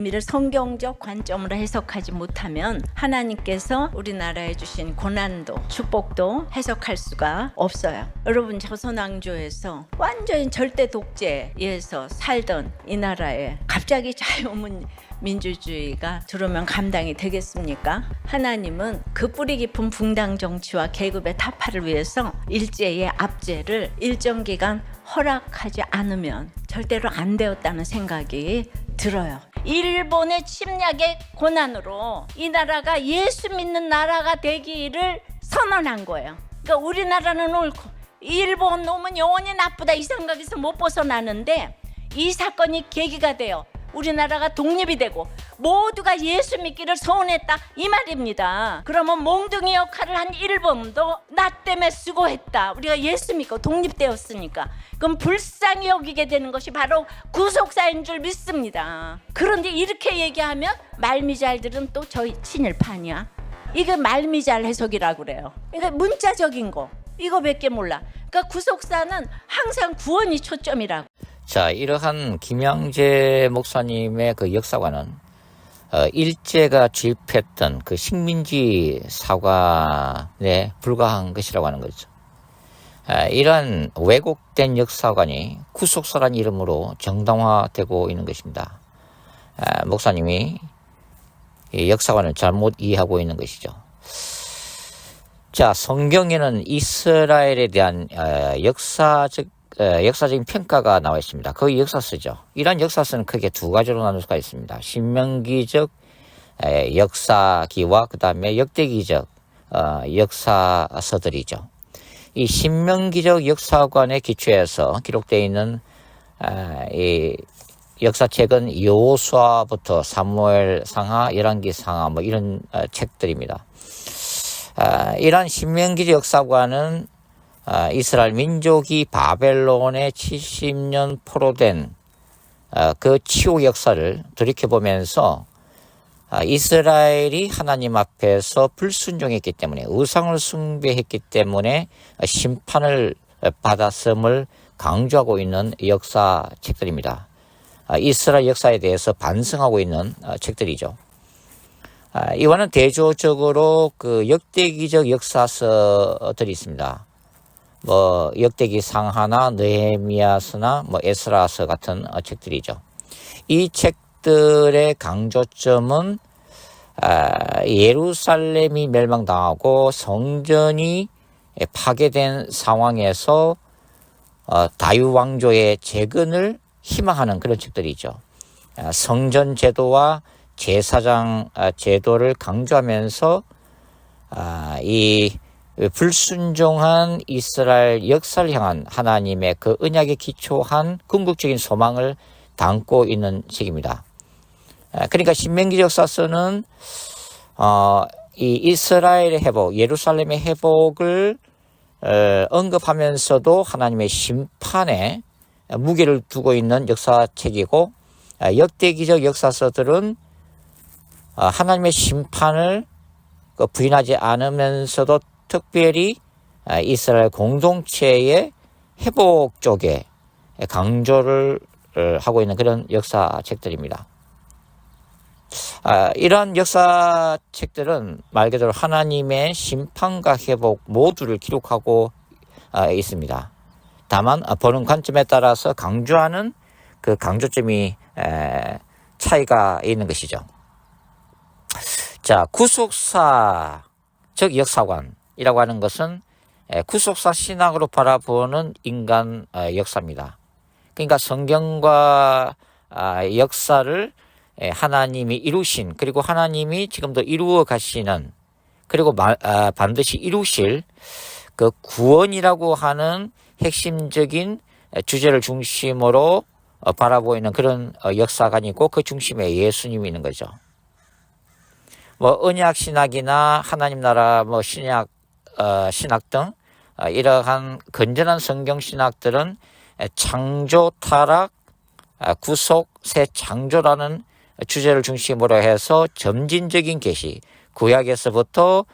미를 성경적 관점으로 해석하지 못하면 하나님께서 우리나라에 주신 고난도, 축복도 해석할 수가 없어요. 여러분, 조선왕조에서 완전히 절대 독재에서 살던 이 나라에 갑자기 자유민주주의가 들어오면 감당이 되겠습니까? 하나님은 그 뿌리 깊은 붕당 정치와 계급의 타파를 위해서 일제의 압제를 일정 기간 허락하지 않으면 절대로 안 되었다는 생각이 들어요. 일본의 침략의 고난으로 이 나라가 예수 믿는 나라가 되기를 선언한 거예요. 그러니까 우리나라는 옳고 일본 놈은 영원히 나쁘다 이 생각에서 못 벗어나는데, 이 사건이 계기가 되어 우리나라가 독립이 되고 모두가 예수 믿기를 소원했다 이 말입니다. 그러면 몽둥이 역할을 한 일본도 나 때문에 수고했다, 우리가 예수 믿고 독립되었으니까, 그럼 불쌍히 여기게 되는 것이 바로 구속사인 줄 믿습니다. 그런데 이렇게 얘기하면 말미잘들은 또 저희 친일파냐, 이게 말미잘 해석이라고 그래요. 그러니까 문자적인 거 이거밖에 몰라. 그러니까 구속사는 항상 구원이 초점이라고. 자, 이러한 김양재 목사님의 그 역사관은 일제가 주입했던 그 식민지 사관에 불과한 것이라고 하는 거죠. 이러한 왜곡된 역사관이 구속사라는 이름으로 정당화되고 있는 것입니다. 목사님이 이 역사관을 잘못 이해하고 있는 것이죠. 자, 성경에는 이스라엘에 대한 역사적인 평가가 나와 있습니다. 그 역사서죠. 이러한 역사서는 크게 두 가지로 나눌 수가 있습니다. 신명기적 역사기와 그 다음에 역대기적 역사서들이죠. 이 신명기적 역사관에 기초해서 기록되어 있는 이 역사책은 여호수아부터 사무엘 상하, 열왕기 상하 뭐 이런 책들입니다. 이러한 신명기적 역사관은 이스라엘 민족이 바벨론에 70년 포로된 그 치유 역사를 돌이켜보면서 이스라엘이 하나님 앞에서 불순종했기 때문에, 우상을 숭배했기 때문에 심판을 받았음을 강조하고 있는 역사책들입니다. 이스라엘 역사에 대해서 반성하고 있는 책들이죠. 이와는 대조적으로 그 역대기적 역사서들이 있습니다. 뭐 역대기 상하나 느헤미야서나 뭐 에스라서 같은 책들이죠. 이 책들의 강조점은 예루살렘이 멸망당하고 성전이 파괴된 상황에서 다윗 왕조의 재건을 희망하는 그런 책들이죠. 성전 제도와 제사장 제도를 강조하면서 이 불순종한 이스라엘 역사를 향한 하나님의 그 언약에 기초한 궁극적인 소망을 담고 있는 책입니다. 그러니까 신명기 역사서는 이 이스라엘의 회복, 예루살렘의 회복을 언급하면서도 하나님의 심판에 무게를 두고 있는 역사책이고, 역대기적 역사서들은 하나님의 심판을 부인하지 않으면서도 특별히 이스라엘 공동체의 회복 쪽에 강조를 하고 있는 그런 역사책들입니다. 이러한 역사책들은 말 그대로 하나님의 심판과 회복 모두를 기록하고 있습니다. 다만 보는 관점에 따라서 강조하는 그 강조점이 차이가 있는 것이죠. 자, 구속사 즉 역사관이라고 하는 것은 구속사 신학으로 바라보는 인간 역사입니다. 그러니까 성경과 역사를 하나님이 이루신, 그리고 하나님이 지금도 이루어 가시는, 그리고 반드시 이루실 그 구원이라고 하는 핵심적인 주제를 중심으로 바라보이는 그런 역사관이고, 그 중심에 예수님이 있는 거죠. 뭐 언약 신학이나 하나님 나라 뭐 신약 등 이러한 건전한 성경 신학들은 창조, 타락, 구속, 새 창조라는 주제를 중심으로 해서 점진적인 계시, 구약에서부터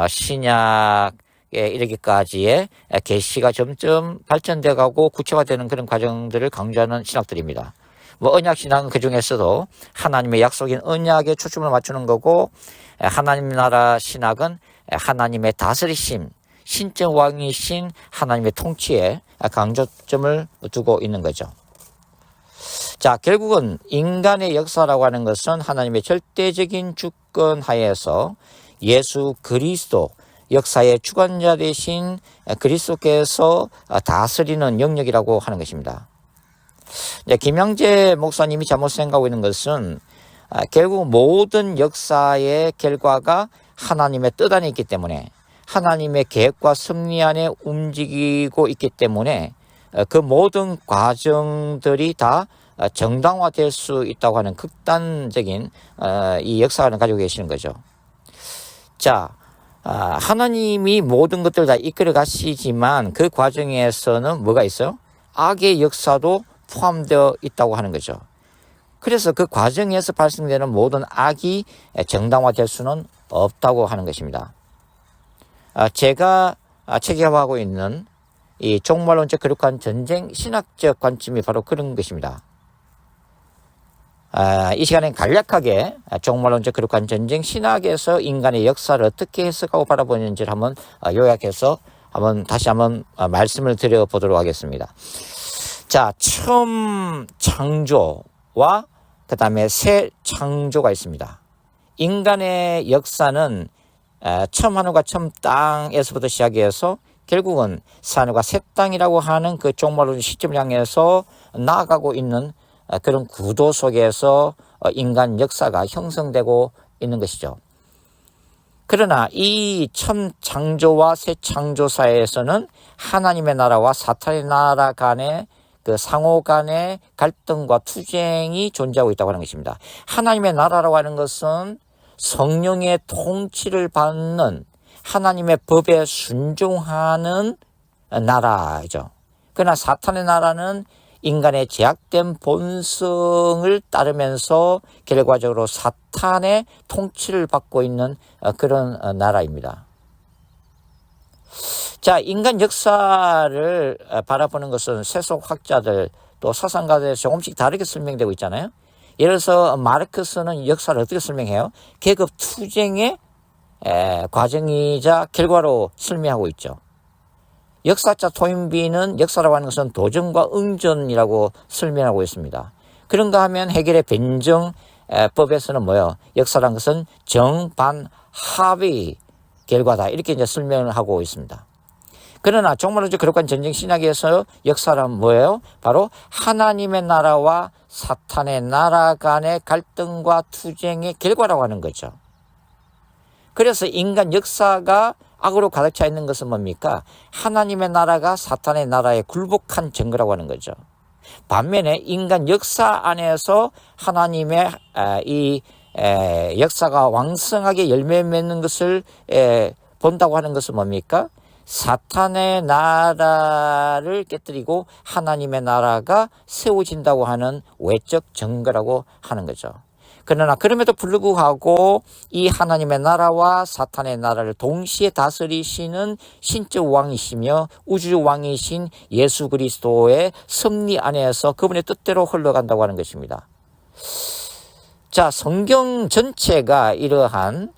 신약에 이르기까지의 계시가 점점 발전돼 가고 구체화되는 그런 과정들을 강조하는 신학들입니다. 뭐 언약신앙은 그 중에서도 하나님의 약속인 언약에 초점을 맞추는 거고, 하나님 나라 신학은 하나님의 다스리심, 신적 왕이신 하나님의 통치에 강조점을 두고 있는 거죠. 자, 결국은 인간의 역사라고 하는 것은 하나님의 절대적인 주권 하에서 예수 그리스도, 역사의 주관자 되신 그리스도께서 다스리는 영역이라고 하는 것입니다. 김양재 목사님이 잘못 생각하고 있는 것은 결국 모든 역사의 결과가 하나님의 뜻 안에 있기 때문에, 하나님의 계획과 섭리 안에 움직이고 있기 때문에 그 모든 과정들이 다 정당화될 수 있다고 하는 극단적인 이 역사관을 가지고 계시는 거죠. 자, 하나님이 모든 것들을 다 이끌어 가시지만 그 과정에서는 뭐가 있어요? 악의 역사도 포함되어 있다고 하는 거죠. 그래서 그 과정에서 발생되는 모든 악이 정당화될 수는 없다고 하는 것입니다. 제가 체계화하고 있는 이 종말론적 거룩한 전쟁 신학적 관점이 바로 그런 것입니다. 이 시간엔 간략하게 종말론적 거룩한 전쟁 신학에서 인간의 역사를 어떻게 해석하고 바라보는지를 한번 요약해서 다시 한번 말씀을 드려보도록 하겠습니다. 자, 처음 창조와 그 다음에 새 창조가 있습니다. 인간의 역사는 처음 하늘과 처음 땅에서부터 시작해서 결국은 새 하늘과 새 땅이라고 하는 그 종말론적 시점을 향해서 나아가고 있는 그런 구도 속에서 인간 역사가 형성되고 있는 것이죠. 그러나 이 첫 창조와 새 창조 사이에서는 하나님의 나라와 사탄의 나라 간의 그 상호 간의 갈등과 투쟁이 존재하고 있다고 하는 것입니다. 하나님의 나라라고 하는 것은 성령의 통치를 받는 하나님의 법에 순종하는 나라죠. 그러나 사탄의 나라는 인간의 제약된 본성을 따르면서 결과적으로 사탄의 통치를 받고 있는 그런 나라입니다. 자, 인간 역사를 바라보는 것은 세속학자들 또 사상가들 조금씩 다르게 설명되고 있잖아요. 예를 들어서 마르크스는 역사를 어떻게 설명해요? 계급 투쟁의 과정이자 결과로 설명하고 있죠. 역사자 토인비는 역사라고 하는 것은 도전과 응전이라고 설명하고 있습니다. 그런가 하면 해결의 변정법에서는 뭐예요? 역사라는 것은 정반합의 결과다, 이렇게 이제 설명을 하고 있습니다. 그러나 종말론적 거룩한 전쟁 신학에서 역사란 뭐예요? 바로 하나님의 나라와 사탄의 나라 간의 갈등과 투쟁의 결과라고 하는 거죠. 그래서 인간 역사가 악으로 가득 차 있는 것은 뭡니까? 하나님의 나라가 사탄의 나라에 굴복한 증거라고 하는 거죠. 반면에 인간 역사 안에서 하나님의 이 역사가 왕성하게 열매 맺는 것을 본다고 하는 것은 뭡니까? 사탄의 나라를 깨뜨리고 하나님의 나라가 세워진다고 하는 외적 증거라고 하는 거죠. 그러나 그럼에도 불구하고 이 하나님의 나라와 사탄의 나라를 동시에 다스리시는 신적 왕이시며 우주 왕이신 예수 그리스도의 섭리 안에서 그분의 뜻대로 흘러간다고 하는 것입니다. 자, 성경 전체가 이러한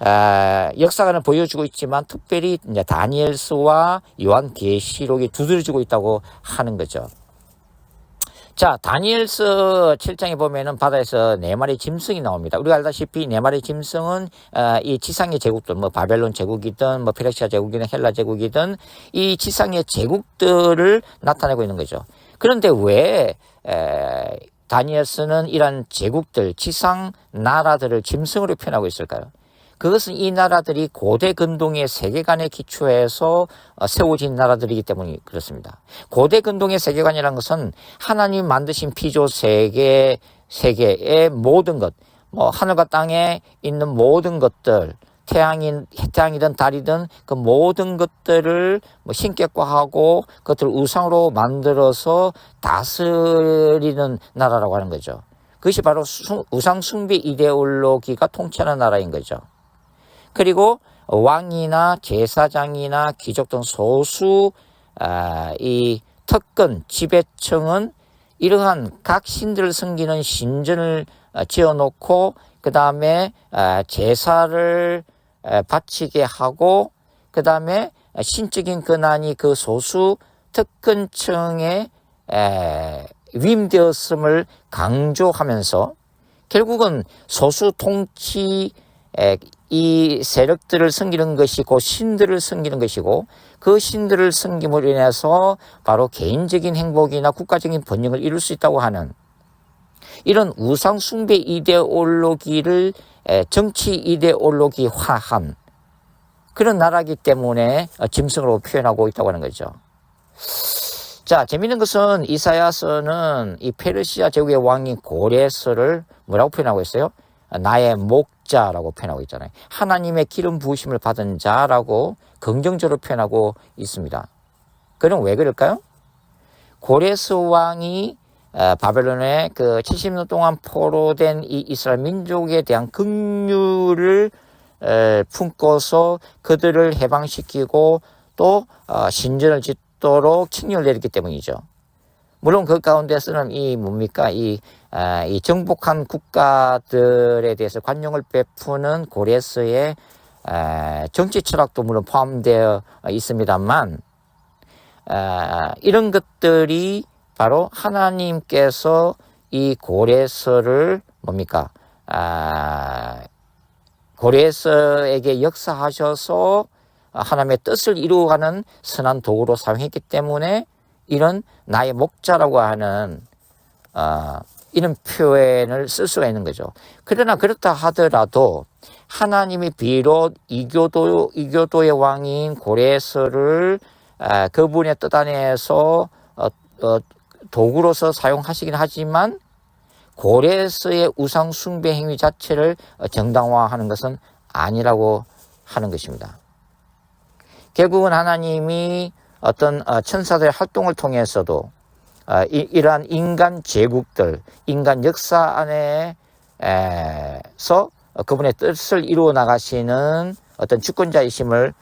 역사관을 보여주고 있지만 특별히 이제 다니엘서와 요한계시록이 두드러지고 있다고 하는 거죠. 자, 다니엘서 7장에 보면은 바다에서 4마리 짐승이 나옵니다. 우리가 알다시피 4마리 짐승은 이 지상의 제국들, 뭐 바벨론 제국이든 뭐 페르시아 제국이든 헬라 제국이든 이 지상의 제국들을 나타내고 있는 거죠. 그런데 왜 다니엘서는 이런 제국들, 지상 나라들을 짐승으로 표현하고 있을까요? 그것은 이 나라들이 고대 근동의 세계관에 기초해서 세워진 나라들이기 때문에 그렇습니다. 고대 근동의 세계관이라는 것은 하나님 만드신 피조 세계의 모든 것, 뭐 하늘과 땅에 있는 모든 것들, 태양이든 달이든 그 모든 것들을 뭐 신격화하고 그것들을 우상으로 만들어서 다스리는 나라라고 하는 거죠. 그것이 바로 우상 숭배 이데올로기가 통치하는 나라인 거죠. 그리고 왕이나 제사장이나 귀족 등 소수 이 특권 지배층은 이러한 각 신들을 섬기는 신전을 지어놓고 그 다음에 제사를 바치게 하고 그 다음에 신적인 권한이 그 소수 특권층에 위임되었음을 강조하면서 결국은 소수 통치 이 세력들을 섬기는 것이고 신들을 섬기는 것이고 그 신들을 섬김으로 인해서 바로 개인적인 행복이나 국가적인 번영을 이룰 수 있다고 하는 이런 우상 숭배 이데올로기를 정치 이데올로기화한 그런 나라이기 때문에 짐승으로 표현하고 있다고 하는 거죠. 자, 재미있는 것은 이사야서는 이 페르시아 제국의 왕인 고레스를 뭐라고 표현하고 있어요? 나의 목자라고 표현하고 있잖아요. 하나님의 기름 부으심을 받은 자라고 긍정적으로 표현하고 있습니다. 그럼 왜 그럴까요? 고레스 왕이 바벨론에 그 70년 동안 포로된 이 이스라엘 민족에 대한 긍휼을 품고서 그들을 해방시키고 또 신전을 짓도록 칙령을 내렸기 때문이죠. 물론 그 가운데서는 이 뭡니까 이 정복한 국가들에 대해서 관용을 베푸는 고레스의 정치 철학도 물론 포함되어 있습니다만 이런 것들이 바로 하나님께서 이 고레스를 뭡니까 고레스에게 역사하셔서 하나님의 뜻을 이루어가는 선한 도구로 사용했기 때문에 이런 나의 목자라고 하는 이런 표현을 쓸 수가 있는 거죠. 그러나 그렇다 하더라도 하나님이 비록 이교도의 왕인 고레스를 그분의 뜻 안에서 도구로서 사용하시긴 하지만 고레스의 우상 숭배 행위 자체를 정당화하는 것은 아니라고 하는 것입니다. 결국은 하나님이 어떤 천사들의 활동을 통해서도 이러한 인간 제국들, 인간 역사 안에서 그분의 뜻을 이루어 나가시는 어떤 주권자이심을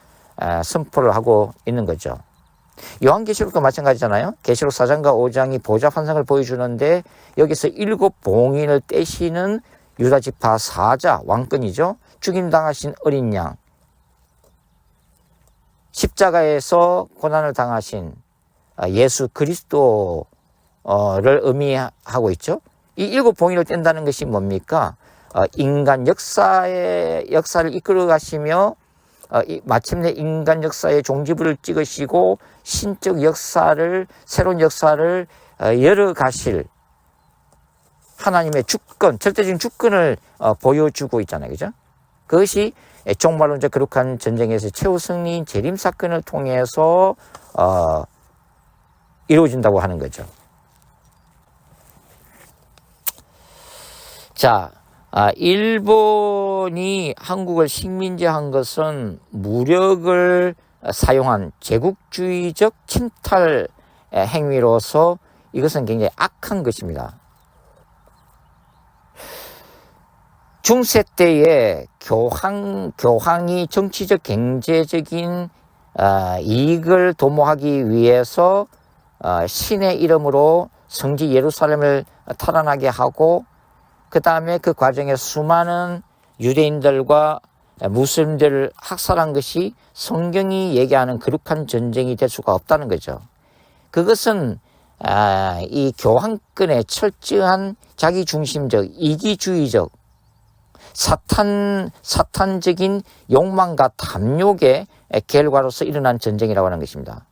선포를 하고 있는 거죠. 요한계시록도 마찬가지잖아요. 계시록 4장과 5장이 보좌 환상을 보여주는데 여기서 7 봉인을 떼시는 유다지파 사자, 왕권이죠. 죽임당하신 어린 양, 십자가에서 고난을 당하신 예수 그리스도를 의미하고 있죠. 이 7 봉인을 뗀다는 것이 뭡니까? 인간 역사를 이끌어 가시며 마침내 인간 역사의 종지부를 찍으시고 신적 역사를 새로운 역사를 열어가실 하나님의 주권, 절대적인 주권을 보여주고 있잖아요. 그죠? 그것이 종말론 거룩한 전쟁에서 최후 승리인 재림 사건을 통해서 이루어진다고 하는 거죠. 자, 일본이 한국을 식민지한 것은 무력을 사용한 제국주의적 침탈 행위로서 이것은 굉장히 악한 것입니다. 중세 때에 교황이 정치적 경제적인 이익을 도모하기 위해서 신의 이름으로 성지 예루살렘을 탈환하게 하고 그 다음에 그 과정에 수많은 유대인들과 무슬림들을 학살한 것이 성경이 얘기하는 거룩한 전쟁이 될 수가 없다는 거죠. 그것은 이 교황권의 철저한 자기중심적, 이기주의적, 사탄적인 욕망과 탐욕의 결과로서 일어난 전쟁이라고 하는 것입니다.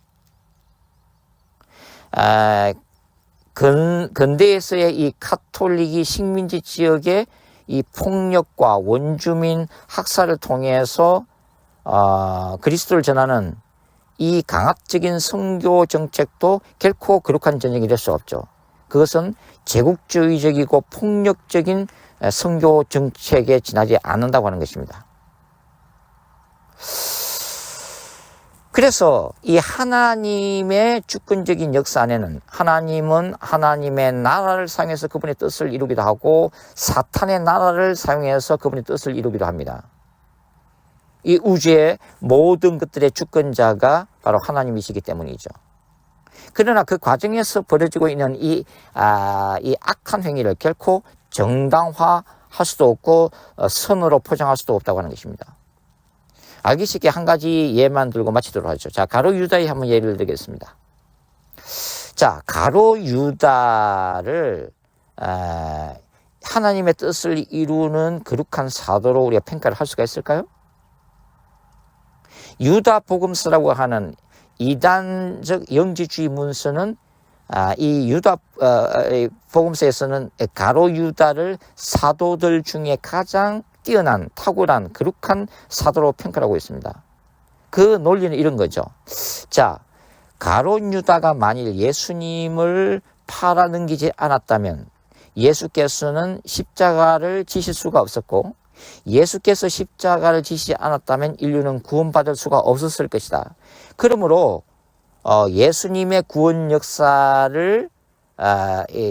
근대에서의 이 카톨릭이 식민지 지역의 이 폭력과 원주민 학살을 통해서 그리스도를 전하는 이 강압적인 선교 정책도 결코 거룩한 전쟁이 될 수 없죠. 그것은 제국주의적이고 폭력적인 선교 정책에 지나지 않는다고 하는 것입니다. 그래서 이 하나님의 주권적인 역사 안에는 하나님은 하나님의 나라를 사용해서 그분의 뜻을 이루기도 하고 사탄의 나라를 사용해서 그분의 뜻을 이루기도 합니다. 이 우주의 모든 것들의 주권자가 바로 하나님이시기 때문이죠. 그러나 그 과정에서 벌어지고 있는 이 악한 행위를 결코 정당화할 수도 없고 선으로 포장할 수도 없다고 하는 것입니다. 알기 쉽게 한 가지 예만 들고 마치도록 하죠. 자, 가룟 유다의 한번 예를 들겠습니다. 자, 가룟 유다를 하나님의 뜻을 이루는 거룩한 사도로 우리가 평가를 할 수가 있을까요? 유다 복음서라고 하는 이단적 영지주의 문서는 이 유다 복음서에서는 가룟 유다를 사도들 중에 가장 뛰어난 탁월한 거룩한 사도로 평가하고 있습니다. 그 논리는 이런 거죠. 자, 가룟 유다가 만일 예수님을 팔아넘기지 않았다면 예수께서는 십자가를 지실 수가 없었고, 예수께서 십자가를 지시지 않았다면 인류는 구원받을 수가 없었을 것이다. 그러므로 예수님의 구원 역사를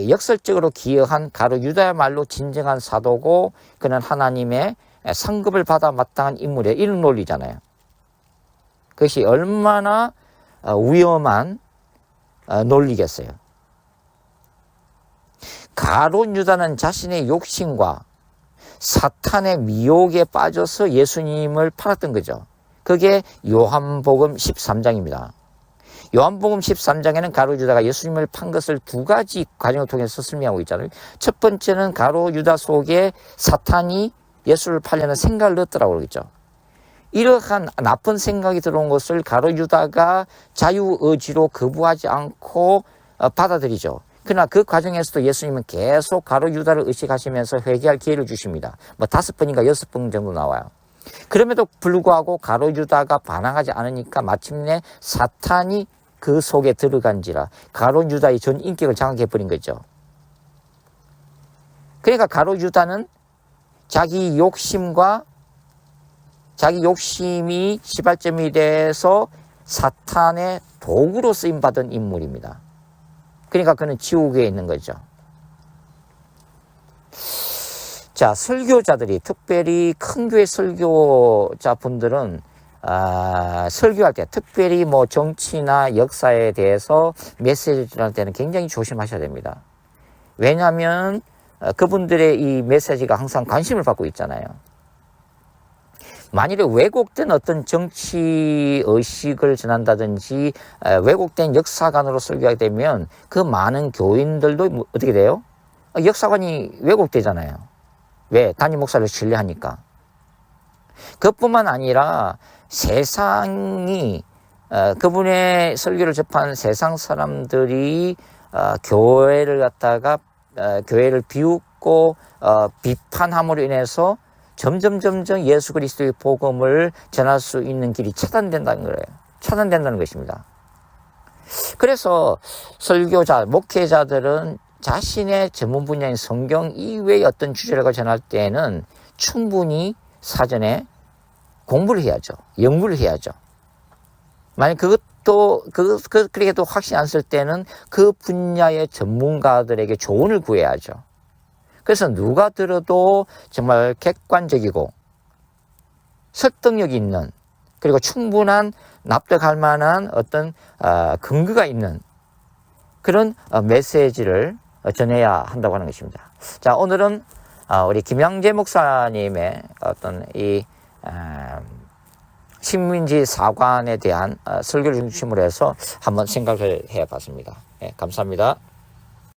역설적으로 기여한 가룟 유다야말로 진정한 사도고, 그는 하나님의 상급을 받아 마땅한 인물이에요. 이런 논리잖아요. 그것이 얼마나 위험한 논리겠어요. 가룟 유다는 자신의 욕심과 사탄의 미혹에 빠져서 예수님을 팔았던 거죠. 그게 요한복음 13장입니다. 요한복음 13장에는 가룟 유다가 예수님을 판 것을 두 가지 과정을 통해서 설명하고 있잖아요. 첫 번째는 가룟 유다 속에 사탄이 예수를 팔려는 생각을 넣었더라고 그러겠죠. 이러한 나쁜 생각이 들어온 것을 가룟 유다가 자유의지로 거부하지 않고 받아들이죠. 그러나 그 과정에서도 예수님은 계속 가룟 유다를 의식하시면서 회개할 기회를 주십니다. 5번인가 6번 정도 나와요. 그럼에도 불구하고 가룟 유다가 반항하지 않으니까 마침내 사탄이 그 속에 들어간지라 가룟 유다의 전 인격을 장악해버린 거죠. 그러니까 가룟 유다는 자기 욕심이 시발점이 돼서 사탄의 도구로 쓰임받은 인물입니다. 그러니까 그는 지옥에 있는 거죠. 자, 설교자들이, 특별히 큰 교회 설교자분들은 설교할 때, 특별히 정치나 역사에 대해서 메시지를 전할 때는 굉장히 조심하셔야 됩니다. 왜냐하면 그분들의 이 메시지가 항상 관심을 받고 있잖아요. 만일에 왜곡된 어떤 정치 의식을 전한다든지 왜곡된 역사관으로 설교하게 되면 그 많은 교인들도 어떻게 돼요? 역사관이 왜곡되잖아요. 왜? 담임 목사를 신뢰하니까. 그뿐만 아니라 세상이 그분의 설교를 접한 세상 사람들이 교회를 갖다가 교회를 비웃고 비판함으로 인해서 점점 예수 그리스도의 복음을 전할 수 있는 길이 차단된다는 거예요. 차단된다는 것입니다. 그래서 설교자, 목회자들은 자신의 전문 분야인 성경 이외의 어떤 주제를 전할 때에는 충분히 사전에 공부를 해야죠. 연구를 해야죠. 만약 그렇게도 확신 안 쓸 때는 그 분야의 전문가들에게 조언을 구해야죠. 그래서 누가 들어도 정말 객관적이고 설득력 있는, 그리고 충분한 납득할 만한 어떤 근거가 있는 그런 메시지를 전해야 한다고 하는 것입니다. 자, 오늘은 우리 김양재 목사님의 어떤 이 식민지 사관에 대한 설교를 중심으로 해서 한번 생각을 해봤습니다. 네, 감사합니다.